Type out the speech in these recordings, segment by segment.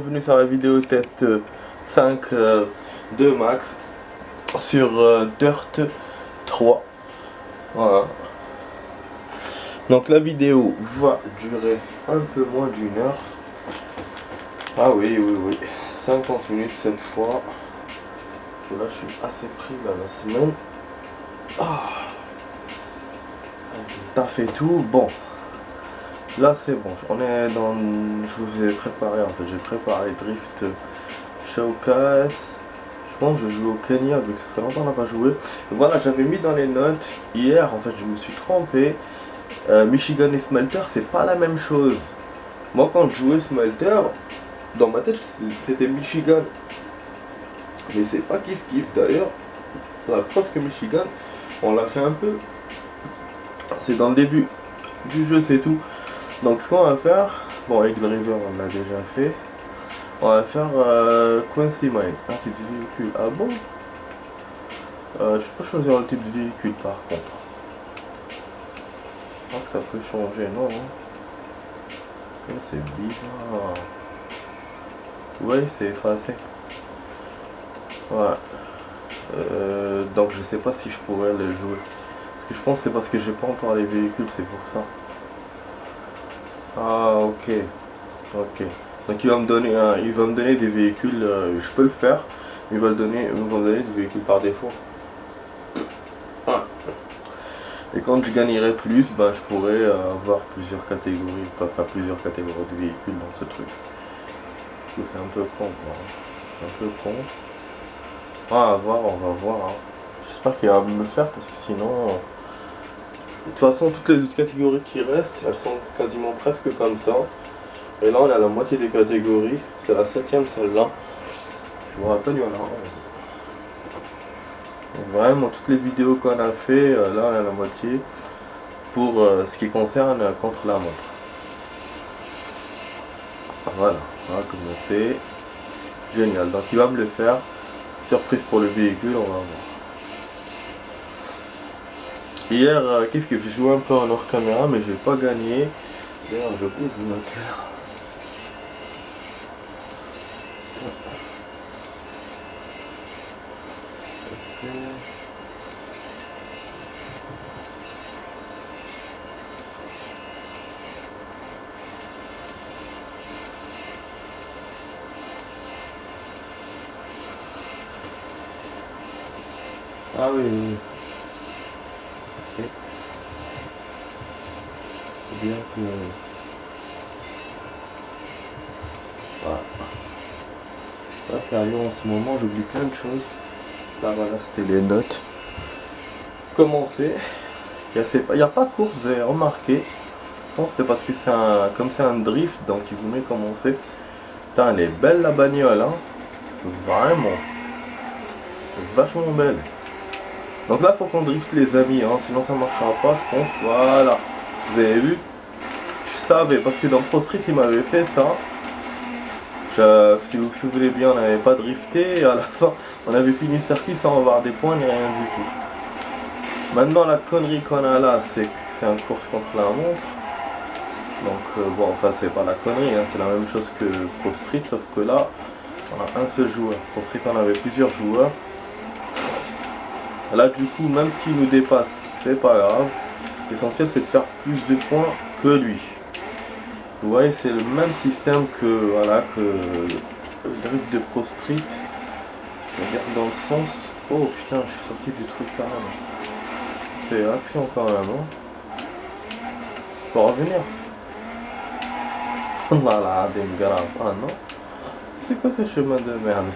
Bienvenue sur la vidéo test 5 de Max sur Dirt 3. Voilà. Donc la vidéo va durer un peu moins d'une heure. Ah oui, 50 minutes cette fois. Là je suis assez pris là, la semaine. Taf et tout. Bon. Là c'est bon, on est dans... Je vous ai préparé en fait, j'ai préparé Drift Showcase. Je pense que je vais jouer au Kenya vu que ça fait longtemps qu'on n'a pas joué. Voilà, j'avais mis dans les notes hier, en fait je me suis trompé. Michigan et Smelter c'est pas la même chose. Moi quand je jouais Smelter, dans ma tête c'était Michigan. Mais c'est pas kiff d'ailleurs. La preuve que Michigan, on l'a fait un peu. C'est dans le début du jeu, c'est tout. Donc ce qu'on va faire, bon avec Driver on l'a déjà fait, on va faire Quincy Mine, un type de véhicule. Ah bon, je peux choisir le type de véhicule par contre. Je crois que ça peut changer, non c'est bizarre. Ouais, c'est effacé. Ouais. Donc je sais pas si je pourrais les jouer. Parce que je pense que c'est parce que j'ai pas encore les véhicules, c'est pour ça. Ah ok. Donc il va me donner des véhicules, je peux le faire, mais il va me donner des véhicules par défaut. Et quand je gagnerai plus, je pourrais avoir plusieurs catégories, plusieurs catégories de véhicules dans ce truc. Du coup c'est un peu con quoi. C'est un peu con. Ah, on va voir. Hein. J'espère qu'il va me le faire parce que sinon... De toute façon toutes les autres catégories qui restent, elles sont quasiment presque comme ça. Et là on a la moitié des catégories, c'est la 7ème celle-là. Je vous rappelle, il y en a 11. Donc vraiment toutes les vidéos qu'on a fait, là on a la moitié. Pour ce qui concerne contre la montre. Voilà, on va commencer. Génial, donc il va me le faire. Surprise pour le véhicule, on va voir. Hier, j'ai joué un peu en hors caméra, mais j'ai pas gagné. D'ailleurs, je ouvre le moteur. Ah oui. Okay. C'est bien que... Voilà. Là c'est à Lyon en ce moment, j'oublie plein de choses. Là voilà, c'était les notes. Commencer. Il n'y a pas de course, vous avez remarqué. Je pense que c'est parce que comme c'est un drift, donc il vous met commencer. Putain, elle est belle la bagnole, hein. Vraiment. Vachement belle. Donc là, faut qu'on drift les amis, hein, sinon ça marchera pas, je pense. Voilà. Vous avez vu? Je savais, parce que dans Pro Street, il m'avait fait ça. Si vous vous souvenez bien, on n'avait pas drifté, et à la fin, on avait fini le circuit sans avoir des points ni rien du tout. Maintenant, la connerie qu'on a là, c'est que c'est un course contre la montre. Donc, bon, enfin, c'est pas la connerie, hein, c'est la même chose que Pro Street, sauf que là, on a un seul joueur. Pro Street, on avait plusieurs joueurs. Là, du coup, même s'il nous dépasse, c'est pas grave. L'essentiel, c'est de faire plus de points que lui. Vous voyez, c'est le même système que, voilà, que le drift de Pro Street. C'est-à-dire dans le sens... Oh putain, je suis sorti du truc quand même. C'est action quand même, hein. Faut revenir. Voilà, des grave. Ah non. C'est quoi ce chemin de merde?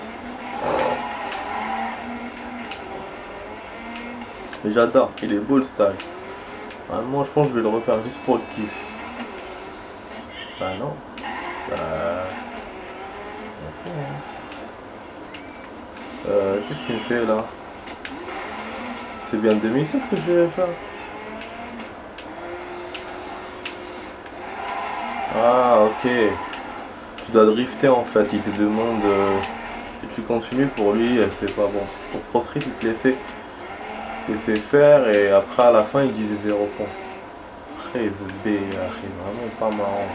J'adore, il est beau le style. Moi je pense que je vais le refaire juste pour le kiff. Bah non. Qu'est-ce qu'il fait là? C'est bien demi-tour que je vais faire. Ah ok. Tu dois drifter en fait, il te demande si tu continues. Pour lui c'est pas bon. Parce que pour Pro Street il te laissait faire et après à la fin il disait 0 points. 13B, vraiment pas marrant.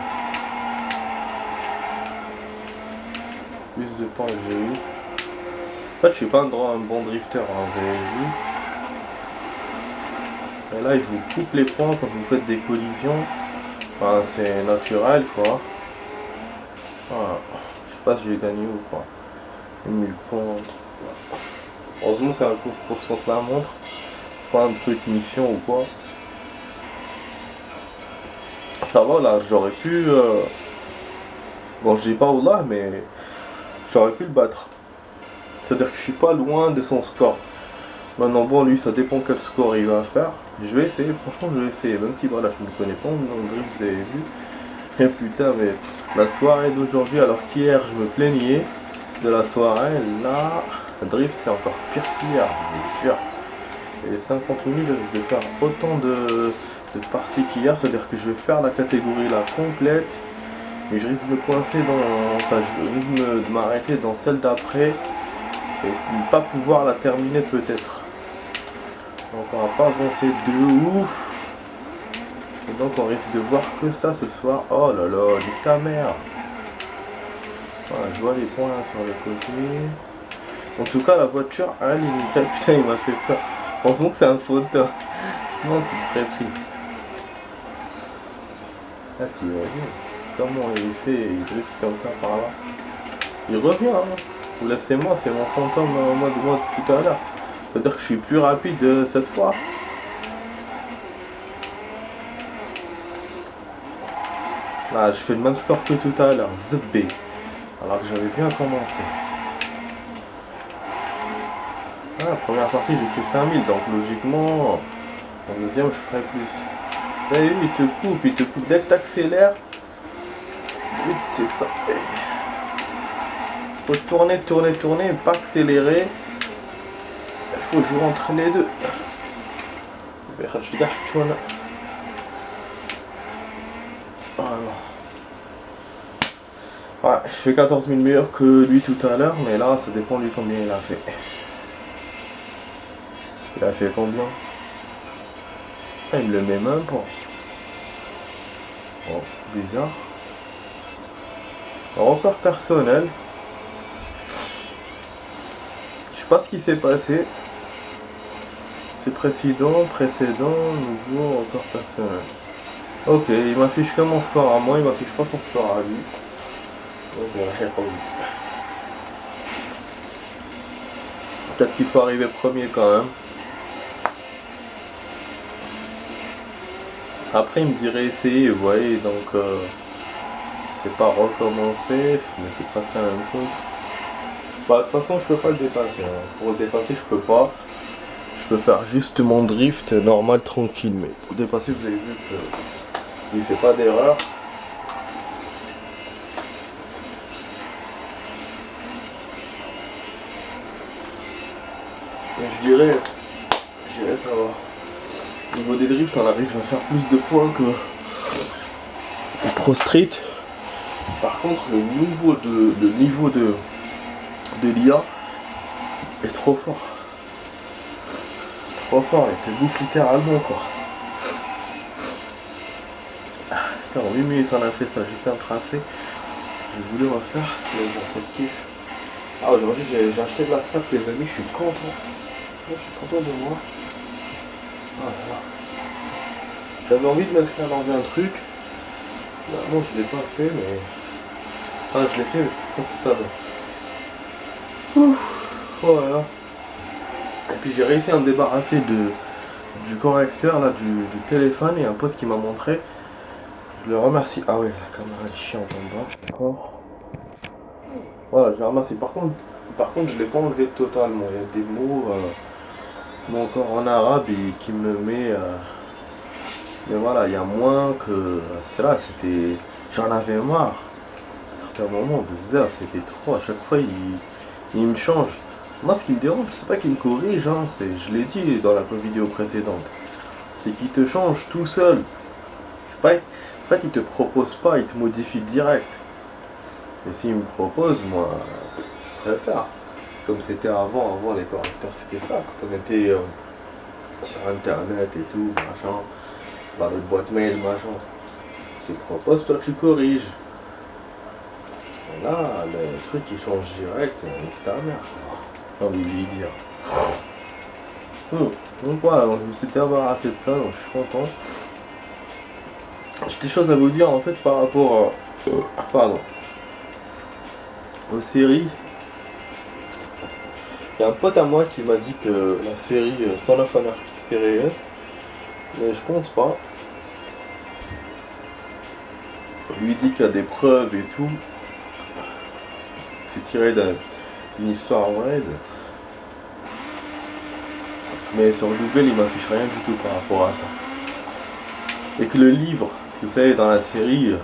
plus de points que j'ai eu. En fait, je suis pas un bon drifter, hein, vous avez vu. Et là, il vous coupe les points quand vous faites des collisions. Enfin, c'est naturel, quoi. Voilà. Je sais pas si j'ai gagné ou pas. 1000 points. Heureusement, c'est un course contre la montre. C'est pas un truc mission ou quoi. Ça va, là, j'aurais pu... Bon, je dis pas Oula, mais j'aurais pu le battre. C'est-à-dire que je suis pas loin de son score. Maintenant, bon, lui, ça dépend quel score il va faire. Je vais essayer, franchement, je vais essayer. Même si, voilà, je ne me connais pas, en drift, vous avez vu. Et putain, mais la soirée d'aujourd'hui, alors qu'hier, je me plaignais de la soirée, là, le drift, c'est encore pire qu'hier, je vous jure. Et les 50 minutes, je risque de faire autant de parties qu'hier. C'est-à-dire que je vais faire la catégorie, la complète. Mais je risque de me coincer dans... Enfin, je risque de m'arrêter dans celle d'après. Et ne pas pouvoir la terminer peut-être. Donc on va pas avancer de ouf. Et donc on risque de voir que ça ce soir. Oh là là, nique ta mère. Voilà, je vois les points là sur les côtés. En tout cas la voiture, elle est nickel. Putain, il m'a fait peur. Heureusement que c'est un fauteuil. Sinon il serait pris. Ah t'imagines comment il fait, il drift comme ça par là. Il revient, hein. Vous laissez-moi, c'est mon fantôme en mode tout à l'heure. C'est-à-dire que je suis plus rapide cette fois. Là, je fais le même score que tout à l'heure. Zb. Alors que j'avais bien commencé. Ah, la première partie, j'ai fait 5000. Donc logiquement, en deuxième, je ferai plus. Vous avez vu, il te coupe, il te coupe. Dès que tu accélères, c'est ça. Faut tourner, tourner, tourner, pas accélérer. Il faut jouer entre les deux. Ah non. Ouais, je fais 14 000 meilleurs que lui tout à l'heure, mais là, ça dépend lui combien il a fait. Il a fait combien? Ah, il me le met même pas. Oh, bizarre. Record personnel. Je sais pas ce qui s'est passé. C'est précédent, nouveau, record personnel. Ok, il m'affiche que mon score à moi, il m'affiche pas son score à lui. Donc voilà, peut-être qu'il faut arriver premier quand même. Après il me dirait essayer, vous voyez, donc c'est pas recommencer, mais c'est presque la même chose. Bah de toute façon je peux pas le dépasser, hein. Pour le dépasser je peux pas. Je peux faire juste mon drift normal tranquille, mais pour le dépasser vous avez vu que il fait pas d'erreur. Et je dirais ça va. Au niveau des drifts, on arrive à faire plus de points que Pro Street. Par contre, le niveau de l'IA est trop fort. Trop fort, il te bouffe littéralement quoi. Putain, en 8 minutes on a fait ça, juste un tracé. J'ai voulu refaire, mais bon, c'est kiff. Ah, aujourd'hui j'ai acheté de la sape les amis, je suis content. Je suis content de moi. Voilà. J'avais envie de m'inscrire dans un truc. Bon, je l'ai pas fait, mais... Ah, je l'ai fait, mais tout à l'heure. Voilà. Et puis j'ai réussi à me débarrasser du correcteur là, du téléphone, et un pote qui m'a montré. Je le remercie. Ah oui, la caméra est chiante en bas. Encore. Voilà, je le remercie. Par contre je l'ai pas enlevé totalement. Il y a des mots encore en arabe et qui me met... mais voilà, il y a moins que... C'est là, c'était... J'en avais marre. À certains moments, bizarre, c'était trop. À chaque fois, il me change. Moi, ce qui me dérange, c'est pas qu'il me corrige, hein, je l'ai dit dans la vidéo précédente. C'est qu'il te change tout seul. C'est pas... En fait, il te propose pas, il te modifie direct. Et s'il me propose, moi, je préfère. Comme c'était avant les correcteurs, c'était ça. Quand on était sur internet et tout, machin, dans les boîtes mail, machin. Tu proposes, toi tu corriges. là, le truc il change direct, nique ta mère, quoi. J'ai envie de lui dire. Donc voilà, donc je me suis débarrassé de ça, donc je suis content. J'ai des choses à vous dire en fait par rapport aux séries. Il y a un pote à moi qui m'a dit que la série Son of Anarchy c'est réel, mais je pense pas. Lui dit qu'il y a des preuves et tout. C'est tiré d'une histoire vraie. Mais sur Google, il m'affiche rien du tout par rapport à ça. Et que le livre, parce que vous savez, dans la série,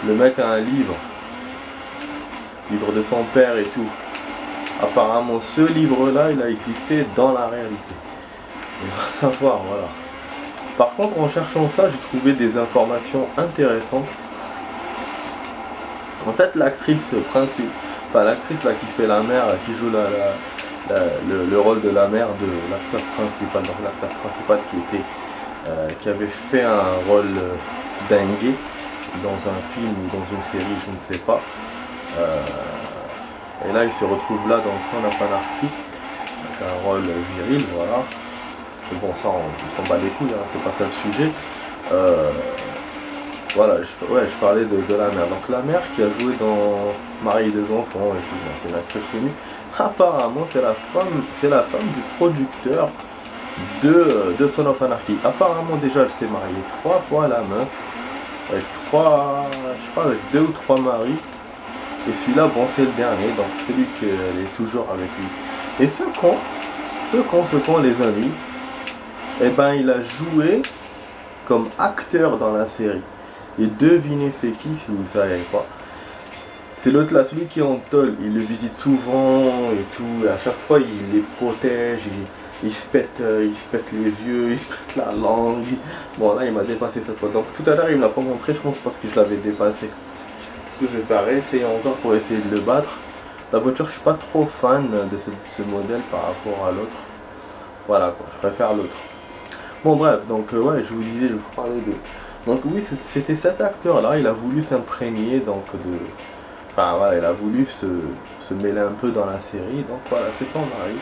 le mec a un livre de son père et tout. Apparemment, ce livre-là, il a existé dans la réalité. On va savoir, voilà. Par contre, en cherchant ça, j'ai trouvé des informations intéressantes. En fait, l'actrice principale, enfin l'actrice là qui fait la mère, qui joue le rôle de la mère de l'acteur principal, donc l'acteur principal qui avait fait un rôle dingue dans un film ou dans une série, je ne sais pas. Et là, il se retrouve là dans Son of Anarchy, avec un rôle viril, voilà. Mais bon, ça, on s'en bat les couilles, hein, c'est pas ça le sujet. Voilà, je parlais de la mère. Donc la mère qui a joué dans Marie et deux enfants et tout, c'est une actrice connue. Apparemment, c'est la femme du producteur de Son of Anarchy. Apparemment, déjà, elle s'est mariée 3 fois, la meuf, avec avec 2 ou 3 maris. Et celui-là, bon, c'est le dernier, donc c'est celui qui est toujours avec lui. Et ce con, les amis, eh ben, il a joué comme acteur dans la série. Et devinez c'est qui, si vous ne savez pas. C'est l'autre là, celui qui est en tôle, il le visite souvent et tout, et à chaque fois il les protège, il se pète les yeux, il se pète la langue. Bon là il m'a dépassé cette fois, donc tout à l'heure il me l'a pas montré, je pense parce que je l'avais dépassé. Je vais faire réessayer encore pour essayer de le battre. La voiture, je suis pas trop fan de ce modèle par rapport à l'autre. Voilà quoi, je préfère l'autre. Bon bref, donc ouais, je vous disais, je vous parlais de... Donc oui, c'était cet acteur-là, il a voulu s'imprégner donc de... Enfin voilà, il a voulu se mêler un peu dans la série, donc voilà, c'est son mari.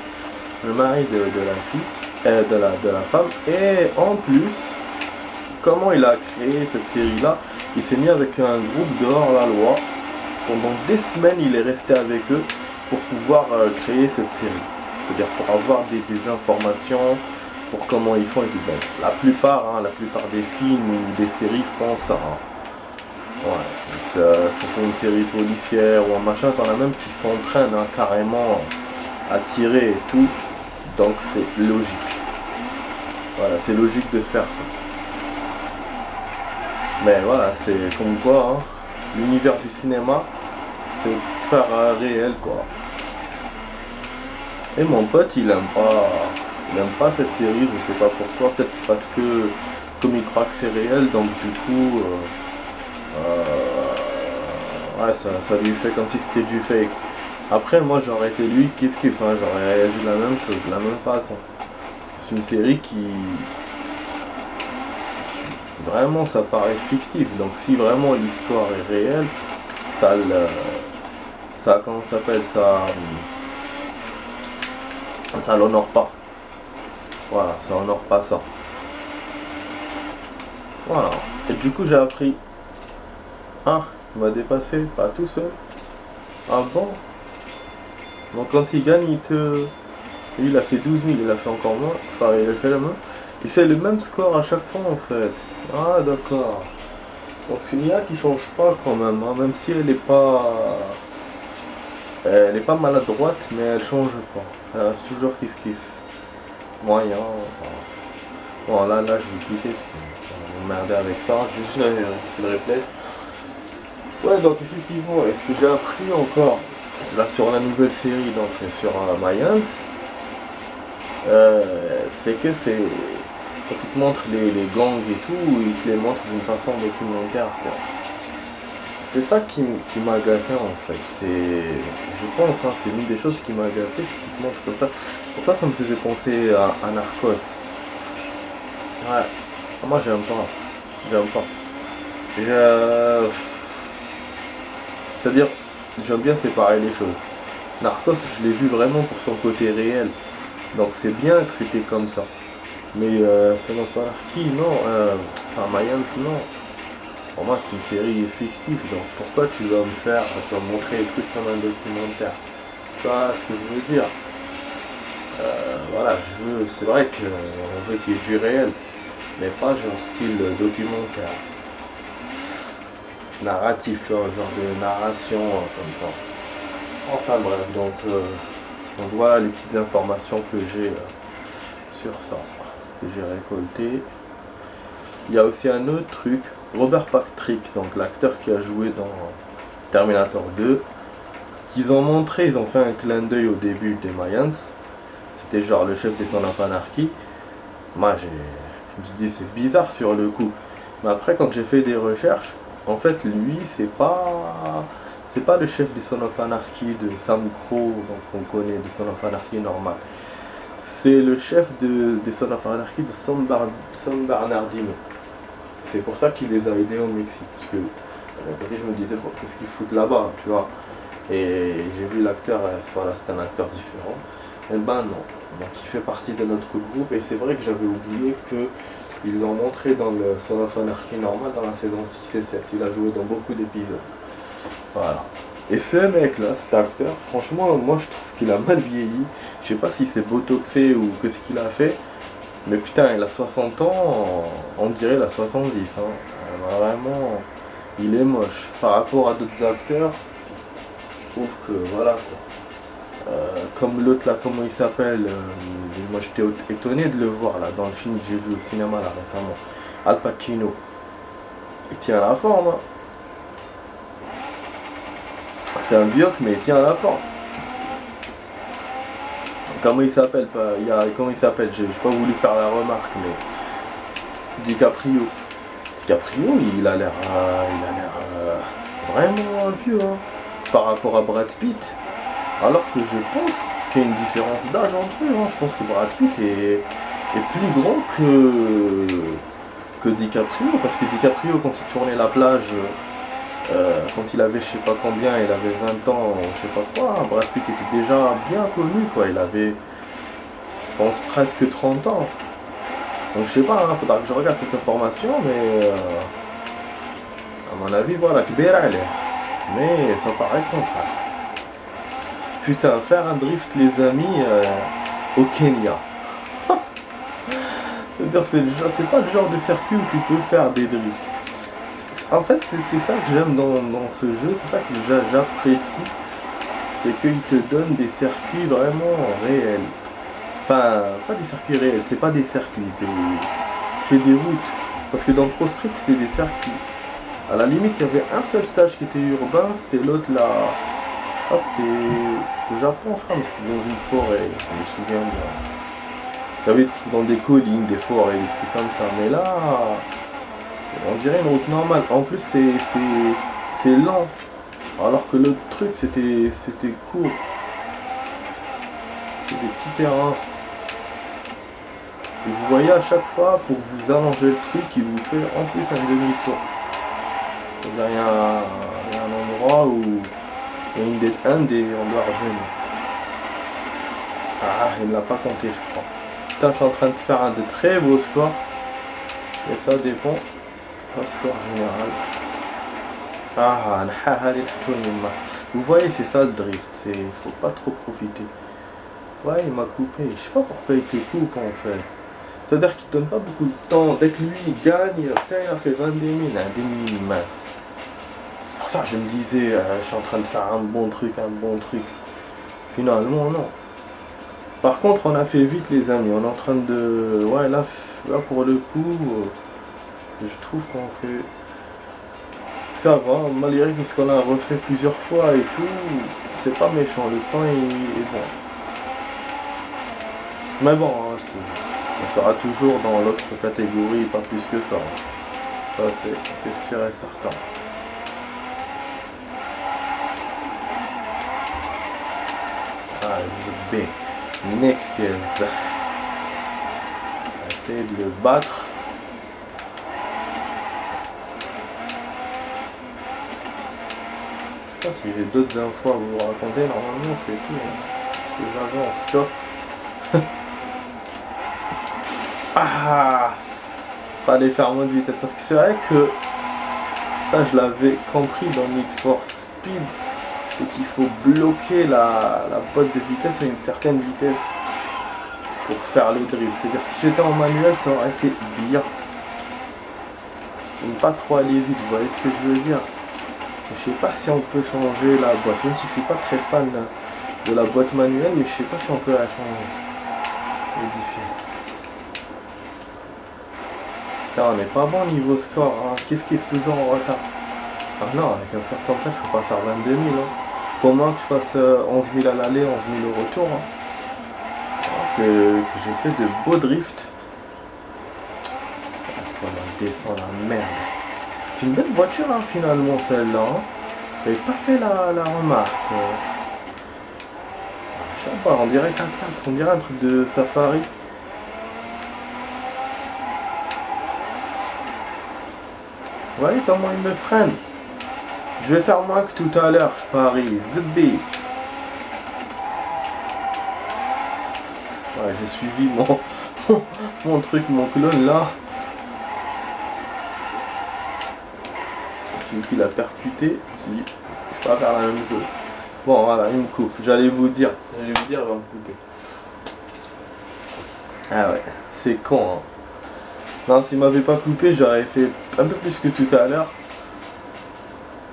Le mari de la fille, de la femme. Et en plus, comment il a créé cette série-là? Il s'est mis avec un groupe de hors-la-loi. Pendant des semaines, il est resté avec eux pour pouvoir créer cette série. C'est-à-dire pour avoir des informations, pour comment ils font et tout. Bon, la plupart des films ou des séries font ça. Ouais, que ce soit une série policière ou un machin, t'en as même qui s'entraînent carrément à tirer et tout. Donc c'est logique. Voilà, c'est logique de faire ça. Mais voilà, c'est comme quoi, hein, l'univers du cinéma, c'est faire réel quoi. Et mon pote, il aime pas cette série, je sais pas pourquoi, peut-être parce que comme il croit que c'est réel, donc du coup, ouais, ça lui fait comme si c'était du fake. Après, moi j'aurais été lui, kiff, hein, j'aurais réagi de la même chose, de la même façon. Parce que c'est une série qui vraiment ça paraît fictif, donc si vraiment l'histoire est réelle, comment ça s'appelle, ça l'honore pas. Voilà, ça honore pas ça. Voilà. Et du coup j'ai appris. Ah, il m'a dépassé, pas tout seul. Ah bon? Donc quand il gagne, il a fait 12 000, il a fait encore moins. Enfin, il a fait la main. Il fait le même score à chaque fois en fait. Ah d'accord. Donc c'est une IA qui change pas quand même, hein, même si elle est pas maladroite, mais elle change pas. Elle reste toujours kiff. Moyen. Enfin. Bon là je vais quitter parce que je vais m'emmerder avec ça. Juste c'est le replay. Ouais, donc effectivement, et ce que j'ai appris encore, c'est là sur la nouvelle série, donc sur Mayans, c'est que c'est quand ils te montrent les gangs et tout, ils te les montrent d'une façon documentaire quoi. C'est ça qui m'a agacé en fait. Je pense, hein, c'est l'une des choses qui m'a agacé, c'est qu'ils te montrent comme ça. Pour ça, ça me faisait penser à Narcos. Ouais, moi j'aime pas. C'est-à-dire, j'aime bien séparer les choses. Narcos, je l'ai vu vraiment pour son côté réel. Donc c'est bien que c'était comme ça. Mais Son of Anarchy, non. Enfin, Mayans, non. Pour moi, c'est une série fictive. Donc pourquoi tu vas tu vas me montrer les trucs comme un documentaire? Tu vois ce que je veux dire? Voilà, c'est vrai qu'on veut qu'il y ait du réel, mais pas genre style documentaire. Narratif, tu vois, genre de narration comme ça. Enfin bref, donc voilà les petites informations que j'ai sur ça, que j'ai récoltées. Il y a aussi un autre truc, Robert Patrick, donc l'acteur qui a joué dans Terminator 2, qu'ils ont montré, ils ont fait un clin d'œil au début des Mayans. C'était genre le chef des Sons of Anarchy. Moi je me suis dit c'est bizarre sur le coup. Mais après quand j'ai fait des recherches, en fait lui c'est pas le chef des Sons of Anarchy de Sam Crow, donc on connaît de Sons of Anarchy normal. C'est le chef des Sons of Anarchy de San Bernardino. C'est pour ça qu'il les a aidés au Mexique. Parce que d'un côté je me disais bon, qu'est-ce qu'ils foutent là-bas, tu vois. Et j'ai vu l'acteur, voilà, c'est un acteur différent. Et ben non. Donc il fait partie de notre groupe et c'est vrai que j'avais oublié qu'ils l'ont montré dans le Son of Anarchy normal dans la saison 6 et 7. Il a joué dans beaucoup d'épisodes. Voilà. Et ce mec là, cet acteur, franchement moi je trouve qu'il a mal vieilli. Je sais pas si c'est botoxé ou que ce qu'il a fait. Mais putain il a 60 ans, on dirait il a 70 hein. Vraiment, il est moche. Par rapport à d'autres acteurs, je trouve que voilà quoi. Comme l'autre là, comment il s'appelle, moi j'étais étonné de le voir là dans le film que j'ai vu au cinéma là récemment, Al Pacino. Il tient à la forme hein. C'est un vieux mais il tient à la forme. Comment il s'appelle comment il s'appelle, j'ai pas voulu faire la remarque mais DiCaprio. DiCaprio il a l'air vraiment vieux hein, par rapport à Brad Pitt. Alors que je pense qu'il y a une différence d'âge entre eux. Hein. Je pense que Brad Pitt est plus grand que DiCaprio. Parce que DiCaprio, quand il tournait la plage, quand il avait je sais pas combien, il avait 20 ans, je sais pas quoi, Brad Pitt était déjà bien connu. Quoi. Il avait, je pense, presque 30 ans. Donc je sais pas, hein, faudra que je regarde cette information, mais à mon avis, voilà, Kbera elle est. Mais ça paraît le contraire. Putain, faire un drift les amis au Kenya. C'est pas le genre de circuit où tu peux faire des drifts. En fait, c'est ça que j'aime dans ce jeu, c'est ça que j'apprécie. C'est qu'il te donne des circuits vraiment réels. Enfin, pas des circuits réels, c'est pas des circuits, c'est des routes. Parce que dans Pro Street, c'était des circuits. À la limite, il y avait un seul stage qui était urbain, c'était l'autre là. Ah, c'était au Japon, je crois, mais c'était dans une forêt, je me souviens bien. Il y avait dans des collines, des forêts, des trucs comme ça. Mais là, on dirait une route normale. En plus, c'est lent. Alors que l'autre truc, c'était court. C'était des petits terrains. Et vous voyez à chaque fois, pour vous allonger le truc, il vous fait en plus un demi-tour. Il y a un endroit où on doit revenir. Ah, il ne l'a pas compté, je crois. Putain, je suis en train de faire un de très beaux scores. Et ça dépend au score général. Ah, vous voyez, c'est ça le drift. Faut pas trop profiter. Ouais, il m'a coupé. Je sais pas pourquoi il te coupe en fait. C'est-à-dire qu'il donne pas beaucoup de temps. Dès que lui il gagne, putain, il a fait 22 000, un demi masse. C'est pour ça que je me disais, je suis en train de faire un bon truc. Finalement, non. Par contre, on a fait vite, les amis. On est en train de... Ouais, là pour le coup, je trouve qu'on fait... Ça va, malgré ce qu'on a refait plusieurs fois et tout, c'est pas méchant. Le temps est bon. Mais bon, hein, on sera toujours dans l'autre catégorie, pas plus que ça. Ça, c'est sûr et certain. B. Nekez. On va essayer de le battre. ça. Si j'ai d'autres infos à vous raconter, normalement c'est tout. Hein. Si j'avance, stop. Ah, fallait faire moins de vitesse. Parce que c'est vrai que ça, je l'avais compris dans Need for Speed. C'est qu'il faut bloquer la boîte de vitesse à une certaine vitesse pour faire le drift. C'est-à-dire si j'étais en manuel, ça aurait été bien. Ne pas trop aller vite, vous voyez ce que je veux dire. Je sais pas si on peut changer la boîte, même si je suis pas très fan de la boîte manuelle, mais je sais pas si on peut la changer. Modifier. Là, on n'est pas bon niveau score, hein. Kiff toujours en retard. Ah non, avec un score comme ça, je peux pas faire 22 000. Hein. Faut au moins que je fasse 11 000 à l'aller, 11 000 au retour. Hein. Que j'ai fait de beaux drifts. On descend la merde. C'est une belle voiture hein, finalement celle-là. Hein. J'avais pas fait la remarque. Je sais pas, on dirait 4x4, on dirait un truc de safari. Vous voyez comment il me freine. Je vais faire moins que tout à l'heure, je parie. Zbi. Ouais, j'ai suivi mon truc, mon clone là. J'ai qu'il a percuté. Je me suis dit, je peux pas faire la même chose. Bon, voilà, il me coupe. J'allais vous dire, il va me couper. Ah ouais, c'est con. Hein. Non, s'il m'avait pas coupé, j'aurais fait un peu plus que tout à l'heure.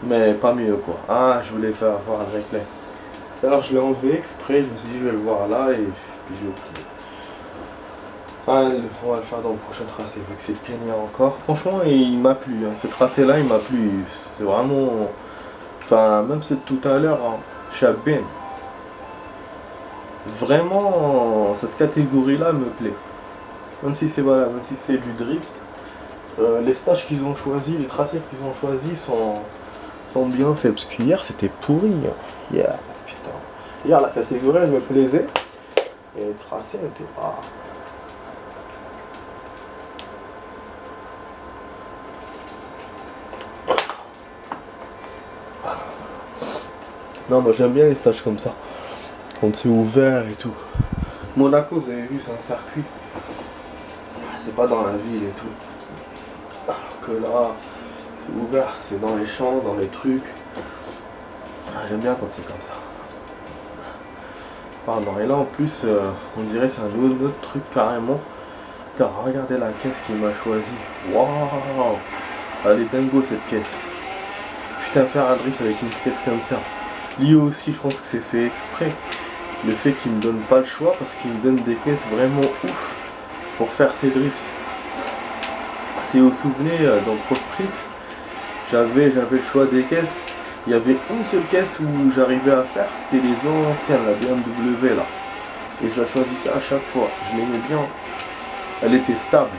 Mais pas mieux quoi. Ah, je voulais faire voir le replay. Alors je l'ai enlevé exprès, je me suis dit je vais le voir là et puis j'ai oublié. Ah, on va le faire dans le prochain tracé, vu que c'est le Kenya encore. Franchement, il m'a plu. Hein. Ce tracé-là, il m'a plu. C'est vraiment... Enfin, même ce de tout à l'heure, hein, Chabin. Vraiment, cette catégorie-là me plaît. Même si c'est voilà, même si c'est du drift. Les stages qu'ils ont choisis, les tracés qu'ils ont choisis sont bien faits. Parce qu'hier, c'était pourri. Hein. Yeah, putain. Hier, la catégorie, elle me plaisait. Et le tracé n'était pas... Non, moi j'aime bien les stages comme ça. Quand c'est ouvert et tout. Monaco, vous avez vu, c'est un circuit. C'est pas dans la ville et tout. Alors que là, c'est ouvert, c'est dans les champs, dans les trucs. Ah, j'aime bien quand c'est comme ça. Pardon, et là en plus, on dirait c'est un autre truc carrément. Putain, regardez la caisse qu'il m'a choisi. Waouh! Elle est dingo cette caisse. Putain, faire un drift avec une caisse comme ça. Lui aussi, je pense que c'est fait exprès. Le fait qu'il me donne pas le choix parce qu'il me donne des caisses vraiment ouf pour faire ses drifts. Si vous vous souvenez, dans Pro Street, j'avais le choix des caisses. Il y avait une seule caisse où j'arrivais à faire, c'était les anciennes, la BMW là. Et je la choisissais à chaque fois. Je l'aimais bien. Elle était stable.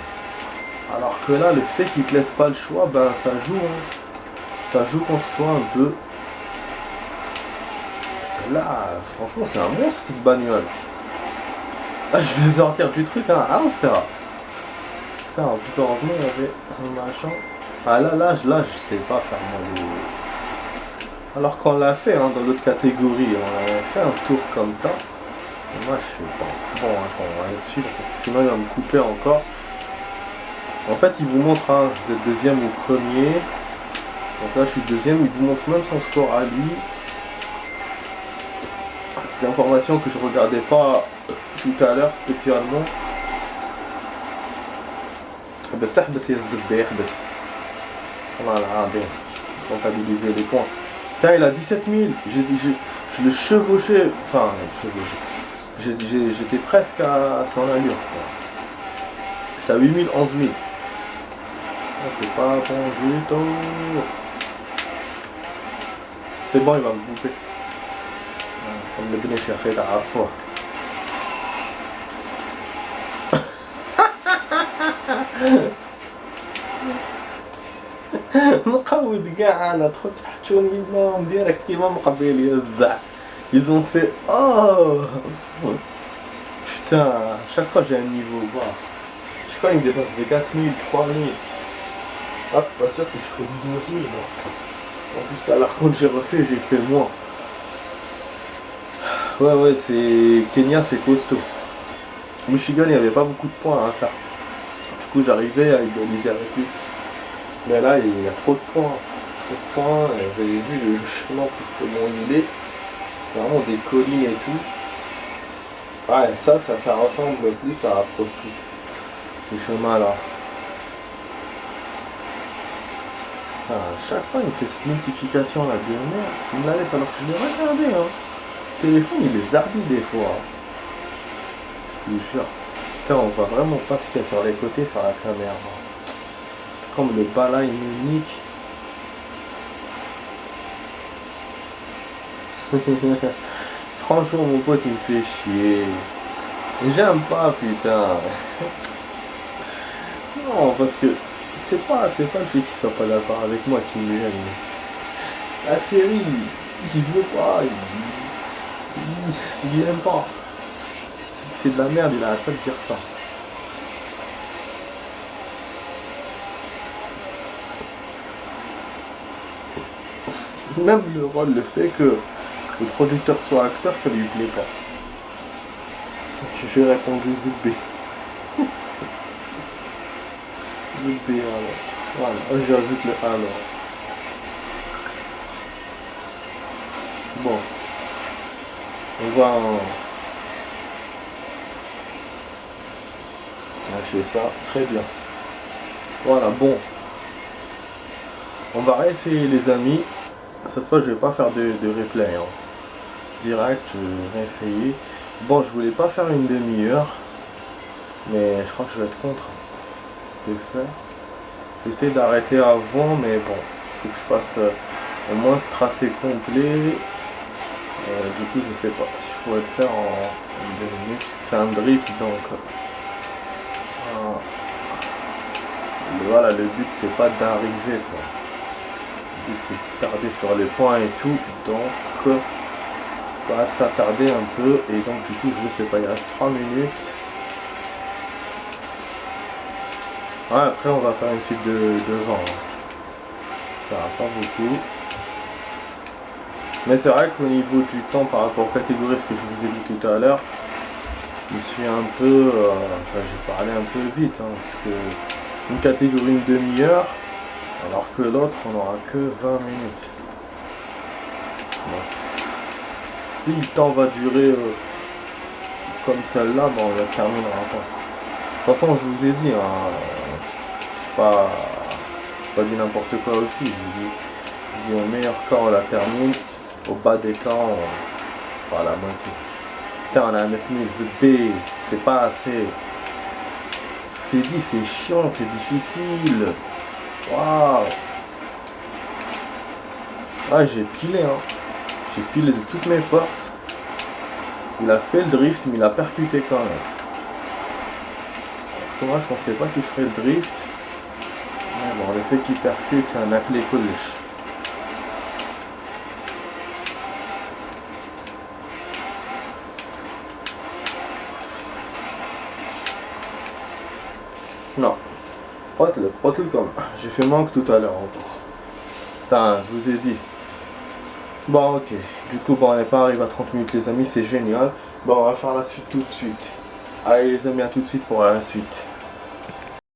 Alors que là, le fait qu'il te laisse pas le choix, ben ça joue. Hein. Ça joue contre toi un peu. Là, franchement, c'est un monstre cette bagnole. Ah, je vais sortir du truc, hein. Ah, putain. Putain, en plus, heureusement, il y avait un machin. Ah, là, je sais pas faire moi. Alors qu'on l'a fait, hein, dans l'autre catégorie. On a fait un tour comme ça. Et moi, je sais pas. Bon, attends, on va le suivre parce que sinon, il va me couper encore. En fait, il vous montre, hein, vous êtes deuxième ou premier. Donc là, je suis deuxième. Il vous montre même son score à lui. Des informations que je regardais pas tout à l'heure spécialement. بس احبس يا الزبدة يحبس. والله العظيم. Comptabiliser les points. Putain, il a 17 000. Je le chevauchais. Enfin, j'étais presque à son allure. J'étais à 8 000, 11 000. C'est pas bon du tout. C'est bon, il va me couper. ما بدناش يا اخي تعرفوه. مقود كاع انا دخلت فحشوني معاهم ديريكت كيما مقبل يا الزعف. Ils ont fait oh putain, chaque fois j'ai un niveau bas. Je crois qu'il me dépasse des 4 000, 3 000. Ah, c'est pas sûr que je ferai 19 000 moi. En plus là, quand j'ai refait, j'ai fait moins. Ouais, c'est... Kenya, c'est costaud. Michigan, il n'y avait pas beaucoup de points à faire. Du coup, j'arrivais à égaliser avec lui. Mais là, il y a trop de points. Trop de points. Et vous avez vu le chemin, plus comment il est. C'est vraiment des collines et tout. Ouais, ça ressemble plus à Pro Street. Ce chemin-là. À chaque fois, il me fait cette notification là de merde. Il me la laisse alors que je l'ai regardé. Hein. Le téléphone, il les arbitre des fois. Hein. Je vous jure. Putain, on voit vraiment pas ce qu'il y a sur les côtés sur la caméra. Comme le bas là, il me nique. Franchement, mon pote, il me fait chier. J'aime pas, putain. Non, parce que c'est pas le fait qu'il soit pas d'accord avec moi qui me gêne. La série, il veut pas, il aime pas. C'est de la merde, il arrête pas de dire ça. Même le rôle, le fait que le producteur soit acteur, ça lui plaît pas. J'ai répondu ZB. ZB alors. Voilà, j'ajoute le alors. Bon. On va lâcher ça. Très bien. Voilà, bon. On va réessayer les amis. Cette fois je vais pas faire de replay. Hein. Direct, je vais réessayer. Bon, je voulais pas faire une demi-heure. Mais je crois que je vais être contre de faire. Je vais essayer d'arrêter avant, mais bon. Il faut que je fasse au moins ce tracé complet. Du coup, je sais pas si je pourrais le faire en 2 minutes, puisque c'est un drift, donc voilà, le but c'est pas d'arriver, quoi. Le but c'est de tarder sur les points et tout, donc on va s'attarder un peu, et donc du coup, je sais pas, il reste 3 minutes. Ouais, après on va faire une suite de vent. Ça va pas beaucoup. Mais c'est vrai qu'au niveau du temps par rapport aux catégories, ce que je vous ai dit tout à l'heure, je me suis un peu... j'ai parlé un peu vite, hein, parce que une catégorie une demi-heure, alors que l'autre on n'aura que 20 minutes. Donc si le temps va durer comme celle-là, bon, on ne terminera pas. De toute façon, je vous ai dit, hein, je n'ai pas dit n'importe quoi aussi, je vous dis au meilleur cas on la termine. Au bas des camps, on fera la moitié. Putain, on a 9000 ZB, c'est pas assez. Je vous ai dit, c'est chiant, c'est difficile. Waouh. Ah, j'ai pilé, hein. J'ai pilé de toutes mes forces. Il a fait le drift, mais il a percuté quand même. Moi, je pensais pas qu'il ferait le drift. Mais bon, le fait qu'il percute, c'est un athlé collège. Non, throttle comme j'ai fait manque tout à l'heure encore. Putain, je vous ai dit. Bon, ok. Du coup, bon, on n'est pas arrivé à 30 minutes, les amis, c'est génial. Bon, on va faire la suite tout de suite. Allez, les amis, à tout de suite pour la suite.